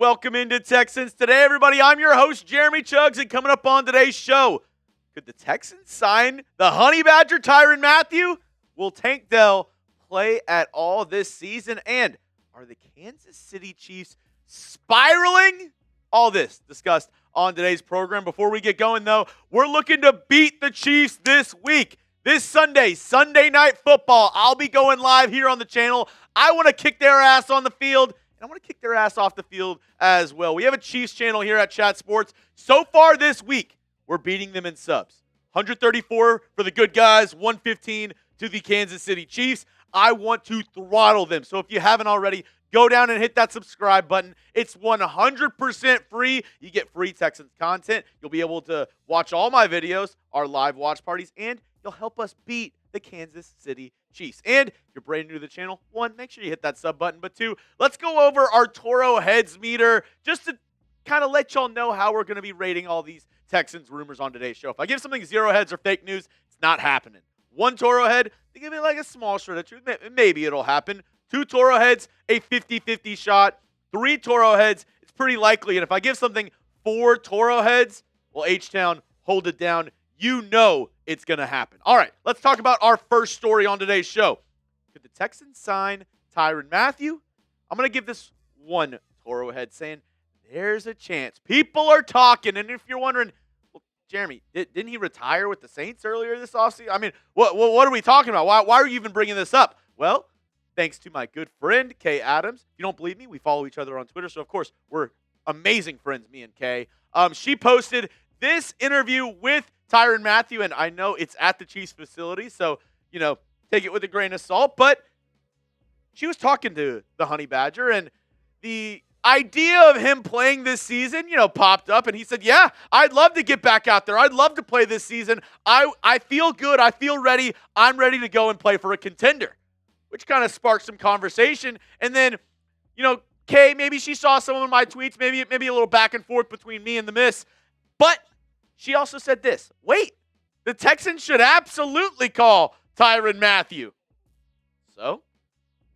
welcome into Texans Today, everybody. I'm your host, Jeremy Chuggs, and coming up on today's show, could the Texans sign the Honey Badger Tyrann Mathieu? Will Tank Dell play at all this season? And are the Kansas City Chiefs spiraling? All this discussed on today's program. Before we get going, though, we're looking to beat the Chiefs this week. This Sunday, Sunday Night Football, I'll be going live here on the channel. I want to kick their ass on the field, and I want to kick their ass off the field as well. We have a Chiefs channel here at Chat Sports. So far this week, we're beating them in subs. 134 for the good guys, 115 to the Kansas City Chiefs. I want to throttle them. So if you haven't already, go down and hit that subscribe button. It's 100% free. You get free Texans content. You'll be able to watch all my videos, our live watch parties, and you'll help us beat the Kansas City Chiefs. And if you're brand new to the channel, one, make sure you hit that sub button. But two, let's go over our Toro heads meter just to kind of let y'all know how we're going to be rating all these Texans rumors on today's show. If I give something 0 heads or fake news, it's not happening. 1 Toro head, they give me like a small shred of truth. Maybe it'll happen. 2 Toro heads, a 50-50 shot. 3 Toro heads, it's pretty likely. And if I give something 4 Toro heads, well, H-Town, hold it down. You know it's going to happen. All right, let's talk about our first story on today's show. Could the Texans sign Tyrann Mathieu? I'm going to give this 1 Toro head saying there's a chance. People are talking, and if you're wondering, well, Jeremy, didn't he retire with the Saints earlier this offseason? I mean, what are we talking about? Why are you even bringing this up? Well, thanks to my good friend, Kay Adams. If you don't believe me, we follow each other on Twitter, so of course, we're amazing friends, me and Kay. She posted this interview with Tyrann Mathieu, and I know it's at the Chiefs facility, so, take it with a grain of salt, but she was talking to the Honey Badger, and the idea of him playing this season, popped up, and he said, yeah, I'd love to get back out there. I'd love to play this season. I feel good. I feel ready. I'm ready to go and play for a contender, which kind of sparked some conversation. And then, Kay, maybe she saw some of my tweets, maybe a little back and forth between me and the miss, but she also said this, wait, the Texans should absolutely call Tyrann Mathieu. So,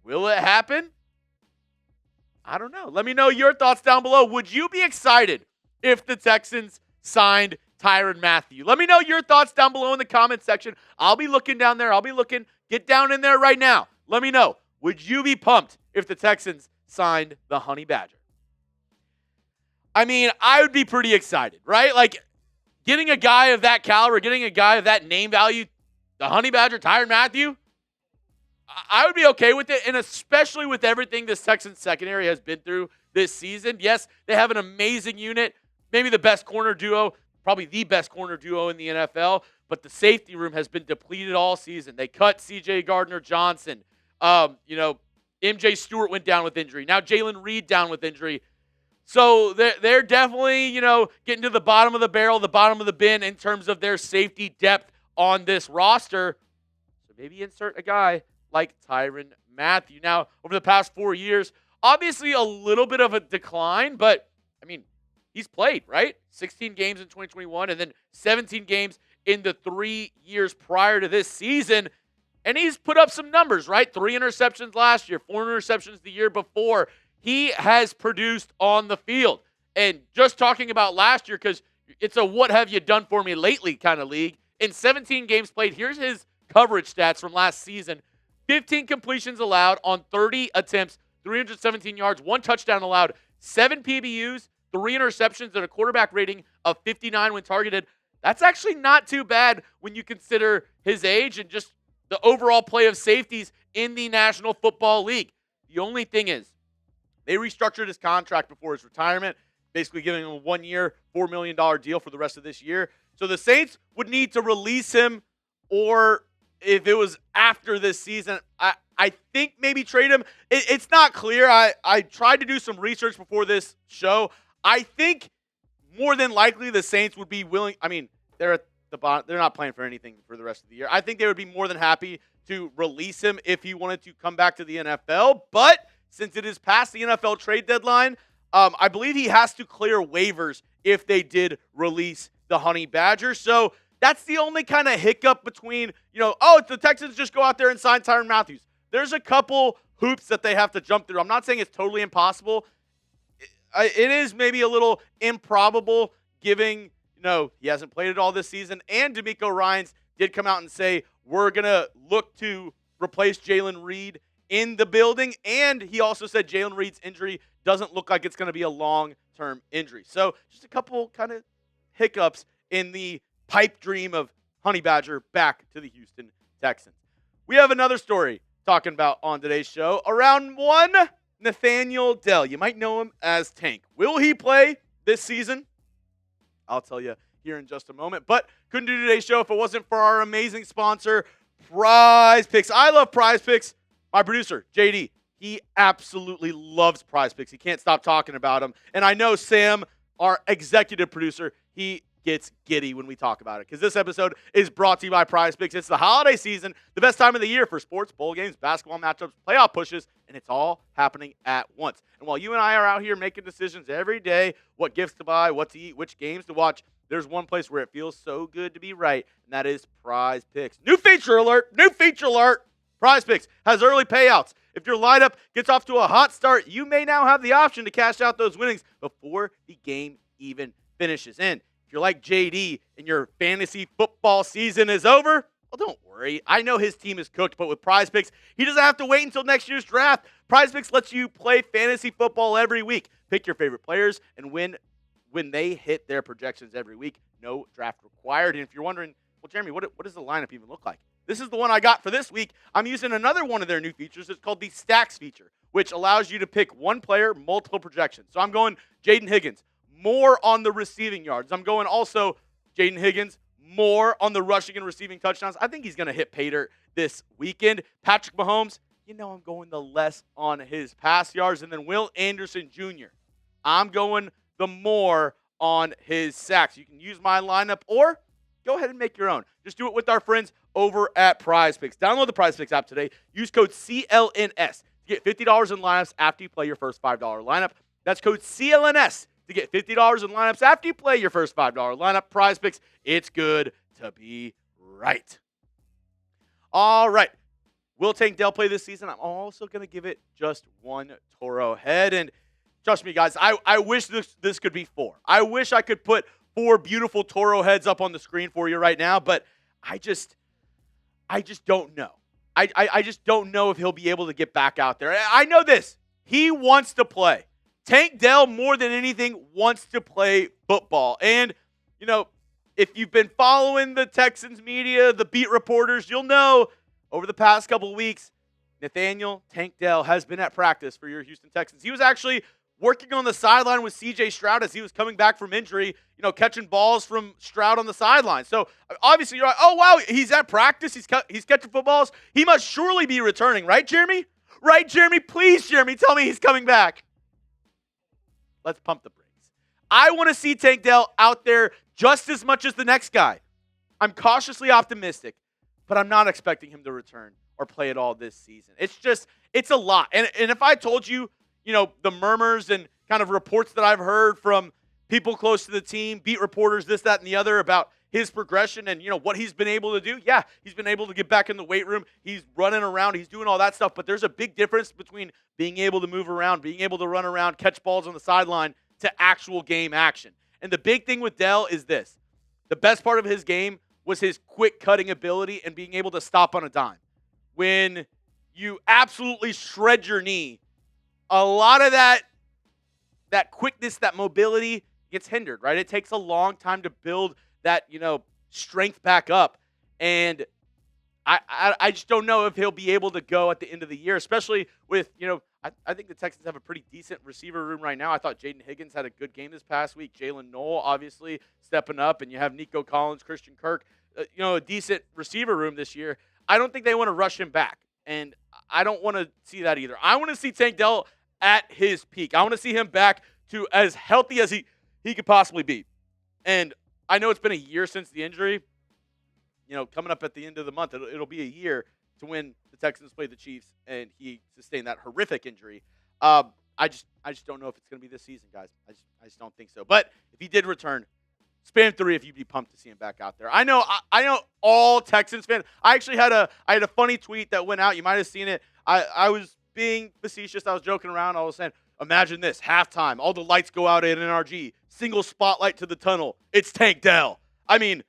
will it happen? I don't know. Let me know your thoughts down below. Would you be excited if the Texans signed Tyrann Mathieu? Let me know your thoughts down below in the comment section. I'll be looking down there. Get down in there right now. Let me know. Would you be pumped if the Texans signed the Honey Badger? I mean, I would be pretty excited, right? Like, getting a guy of that caliber, getting a guy of that name value, the Honey Badger, Tyrann Mathieu, I would be okay with it, and especially with everything this Texans secondary has been through this season. Yes, they have an amazing unit, maybe the best corner duo, probably the best corner duo in the NFL, but the safety room has been depleted all season. They cut C.J. Gardner-Johnson. MJ Stewart went down with injury. Now Jalen Reed down with injury. So they're definitely, getting to the bottom of the barrel, the bottom of the bin in terms of their safety depth on this roster. So maybe insert a guy like Tyrann Mathieu. Now, over the past 4 years, obviously a little bit of a decline, but, I mean, he's played, right? 16 games in 2021 and then 17 games in the 3 years prior to this season. And he's put up some numbers, right? 3 interceptions last year, 4 interceptions the year before. He has produced on the field. And just talking about last year, because it's a what have you done for me lately kind of league. In 17 games played, here's his coverage stats from last season. 15 completions allowed on 30 attempts, 317 yards, 1 touchdown allowed, 7 PBUs, 3 interceptions, and a quarterback rating of 59 when targeted. That's actually not too bad when you consider his age and just the overall play of safeties in the National Football League. The only thing is, they restructured his contract before his retirement, basically giving him a 1-year, $4 million deal for the rest of this year. So the Saints would need to release him, or if it was after this season, I think maybe trade him. It's not clear. I tried to do some research before this show. I think more than likely the Saints would be willing. I mean, they're at the bottom. They're not playing for anything for the rest of the year. I think they would be more than happy to release him if he wanted to come back to the NFL. But since it is past the NFL trade deadline, I believe he has to clear waivers if they did release the Honey Badger. So that's the only kind of hiccup between, if the Texans just go out there and sign Tyrann Mathieu. There's a couple hoops that they have to jump through. I'm not saying it's totally impossible. it is maybe a little improbable giving, he hasn't played it all this season. And D'Amico Ryans did come out and say, we're going to look to replace Jalen Reed in the building. And he also said Jalen Reed's injury doesn't look like it's going to be a long-term injury. So just a couple kind of hiccups in the pipe dream of Honey Badger back to the Houston Texans. We have another story talking about on today's show. Around one, Nathaniel Dell. You might know him as Tank. Will he play this season? I'll tell you here in just a moment. But couldn't do today's show if it wasn't for our amazing sponsor, Prize Picks. I love Prize Picks. My producer, JD, he absolutely loves Prize Picks. He can't stop talking about them. And I know Sam, our executive producer, he gets giddy when we talk about it because this episode is brought to you by Prize Picks. It's the holiday season, the best time of the year for sports, bowl games, basketball matchups, playoff pushes, and it's all happening at once. And while you and I are out here making decisions every day, what gifts to buy, what to eat, which games to watch, there's one place where it feels so good to be right, and that is Prize Picks. New feature alert! New feature alert! Prize Picks has early payouts. If your lineup gets off to a hot start, you may now have the option to cash out those winnings before the game even finishes. And if you're like JD and your fantasy football season is over, well, don't worry. I know his team is cooked, but with Prize Picks, he doesn't have to wait until next year's draft. Prize Picks lets you play fantasy football every week. Pick your favorite players and win when they hit their projections every week. No draft required. And if you're wondering, well, Jeremy, what does the lineup even look like? This is the one I got for this week. I'm using another one of their new features. It's called the Stacks feature, which allows you to pick one player, multiple projections. So I'm going Jaden Higgins, more on the receiving yards. I'm going also Jaden Higgins, more on the rushing and receiving touchdowns. I think he's going to hit pay dirt this weekend. Patrick Mahomes, I'm going the less on his pass yards. And then Will Anderson Jr., I'm going the more on his sacks. You can use my lineup or go ahead and make your own. Just do it with our friends over at Prize Picks. Download the Prize Picks app today. Use code CLNS to get $50 in lineups after you play your first $5 lineup. That's code CLNS to get $50 in lineups after you play your first $5 lineup. Prize Picks, it's good to be right. All right. Will Tank Dell play this season? I'm also going to give it just one Toro head. And trust me, guys, I wish this could be 4. I wish I could put 4 beautiful Toro heads up on the screen for you right now, but I just don't know. I just don't know if he'll be able to get back out there. I know this. He wants to play. Tank Dell, more than anything, wants to play football. And, if you've been following the Texans media, the beat reporters, you'll know over the past couple of weeks, Nathaniel Tank Dell has been at practice for your Houston Texans. He was actually working on the sideline with C.J. Stroud as he was coming back from injury, catching balls from Stroud on the sideline. So, obviously, you're like, oh, wow, he's at practice. He's catching footballs. He must surely be returning. Right, Jeremy? Right, Jeremy? Please, Jeremy, tell me he's coming back. Let's pump the brakes. I want to see Tank Dell out there just as much as the next guy. I'm cautiously optimistic, but I'm not expecting him to return or play at all this season. It's a lot. And if I told you, the murmurs and kind of reports that I've heard from people close to the team, beat reporters, this, that, and the other about his progression and, what he's been able to do. Yeah, he's been able to get back in the weight room. He's running around. He's doing all that stuff. But there's a big difference between being able to move around, being able to run around, catch balls on the sideline to actual game action. And the big thing with Dell is this. The best part of his game was his quick cutting ability and being able to stop on a dime. When you absolutely shred your knee, a lot of that quickness, that mobility gets hindered, right? It takes a long time to build that, strength back up. And I just don't know if he'll be able to go at the end of the year, especially with, I think the Texans have a pretty decent receiver room right now. I thought Jaden Higgins had a good game this past week. Jalen Noel, obviously, stepping up. And you have Nico Collins, Christian Kirk, a decent receiver room this year. I don't think they want to rush him back. And I don't want to see that either. I want to see Tank Dell at his peak. I want to see him back to as healthy as he could possibly be. And I know it's been a year since the injury. Coming up at the end of the month, it'll be a year to when the Texans played the Chiefs and he sustained that horrific injury. I just don't know if it's going to be this season, guys. I just don't think so. But if he did return, spam 3 if you'd be pumped to see him back out there. I know all Texans fans. I actually had a funny tweet that went out. You might have seen it. I was being facetious. I was joking around. I was saying, imagine this, halftime, all the lights go out at NRG, single spotlight to the tunnel. It's Tank Dell. I mean,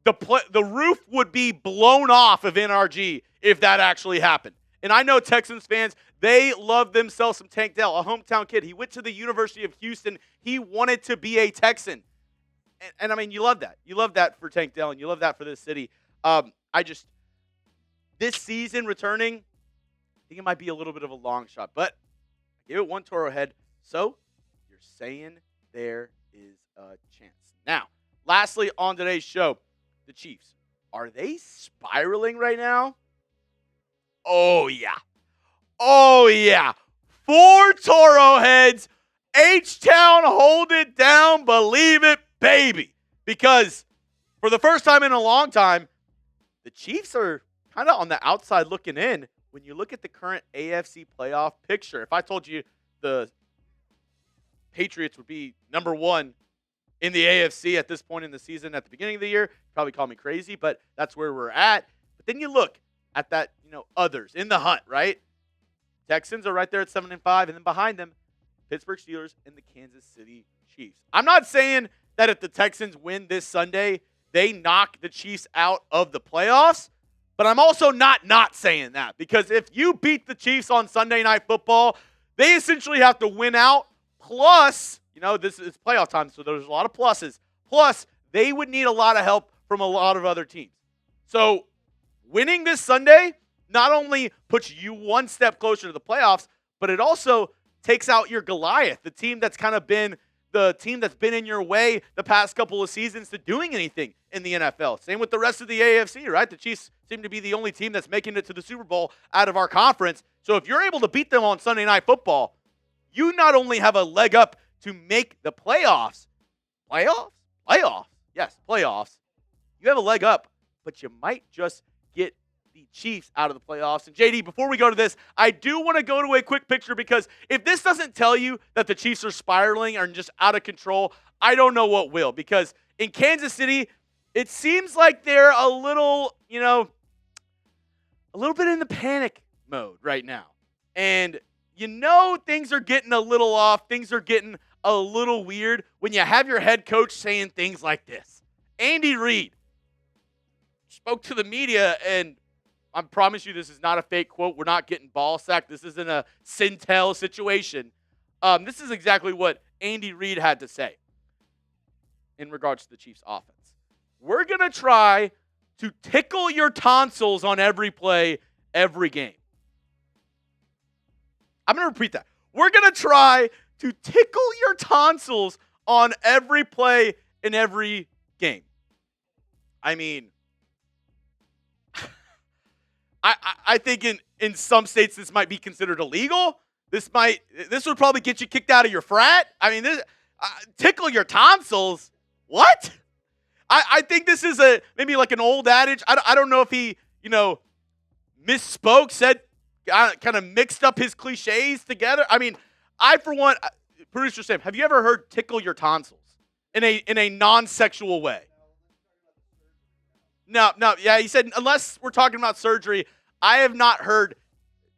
the roof would be blown off of NRG if that actually happened. And I know Texans fans, they love themselves some Tank Dell, a hometown kid. He went to the University of Houston. He wanted to be a Texan. And I mean, you love that. You love that for Tank Dell, and you love that for this city. This season returning, I think it might be a little bit of a long shot, but I gave it one to Arrowhead. So you're saying there is a chance. Now, lastly on today's show, the Chiefs. Are they spiraling right now? Oh, yeah. Oh, yeah. 4 Toro heads. H-Town, hold it down. Believe it, baby. Because for the first time in a long time, the Chiefs are kind of on the outside looking in when you look at the current AFC playoff picture. If I told you the Patriots would be number 1 in the AFC at this point in the season at the beginning of the year, you'd probably call me crazy, but that's where we're at. But then you look at that, others in the hunt, right? Texans are right there at 7-5, and then behind them, Pittsburgh Steelers and the Kansas City Chiefs. I'm not saying that if the Texans win this Sunday, they knock the Chiefs out of the playoffs, but I'm also not saying that, because if you beat the Chiefs on Sunday Night Football, they essentially have to win out, plus, this is playoff time, so there's a lot of pluses, plus they would need a lot of help from a lot of other teams. So winning this Sunday not only puts you one step closer to the playoffs, but it also takes out your Goliath, the team that's kind of been the team that's been in your way the past couple of seasons to doing anything in the NFL. Same with the rest of the AFC, right? The Chiefs seem to be the only team that's making it to the Super Bowl out of our conference. So if you're able to beat them on Sunday Night Football, you not only have a leg up to make the playoffs. Playoffs? Yes, playoffs. You have a leg up, but you might just get the Chiefs out of the playoffs. And JD, before we go to this, I do want to go to a quick picture, because if this doesn't tell you that the Chiefs are spiraling or just out of control, I don't know what will. Because in Kansas City, it seems like they're a little bit in the panic mode right now. And things are getting a little off. Things are getting a little weird when you have your head coach saying things like this. Andy Reid spoke to the media, and I promise you this is not a fake quote. We're not getting ball sacked. This isn't a Sintel situation. This is exactly what Andy Reid had to say in regards to the Chiefs' offense. We're going to try to tickle your tonsils on every play, every game. I'm going to repeat that. We're going to try to tickle your tonsils on every play in every game. I mean, I think in some states this might be considered illegal. This would probably get you kicked out of your frat. I mean, tickle your tonsils. What? I think this is maybe like an old adage. I don't know if he misspoke, said kind of mixed up his cliches together. I mean, for one, producer Sam, have you ever heard tickle your tonsils in a non-sexual way? No, yeah, he said, unless we're talking about surgery, I have not heard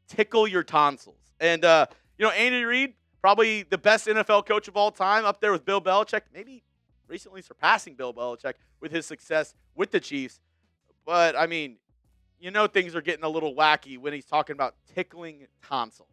tickle your tonsils. And, Andy Reid, probably the best NFL coach of all time, up there with Bill Belichick, maybe recently surpassing Bill Belichick with his success with the Chiefs. But, I mean, things are getting a little wacky when he's talking about tickling tonsils.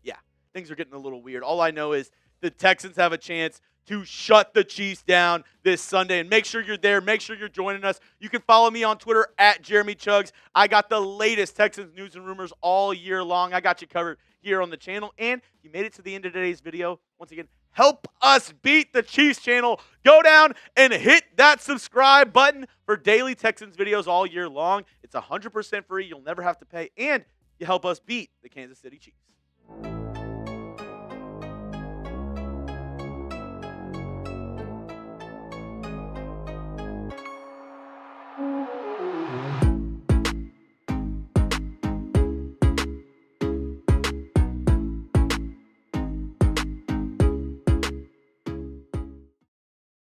Yeah, things are getting a little weird. All I know is the Texans have a chance to shut the Chiefs down this Sunday. And make sure you're there. Make sure you're joining us. You can follow me on Twitter at Jeremy Chugs. I got the latest Texans news and rumors all year long. I got you covered here on the channel. And if you made it to the end of today's video, once again, help us beat the Chiefs channel. Go down and hit that subscribe button for daily Texans videos all year long. It's 100% free. You'll never have to pay. And you help us beat the Kansas City Chiefs.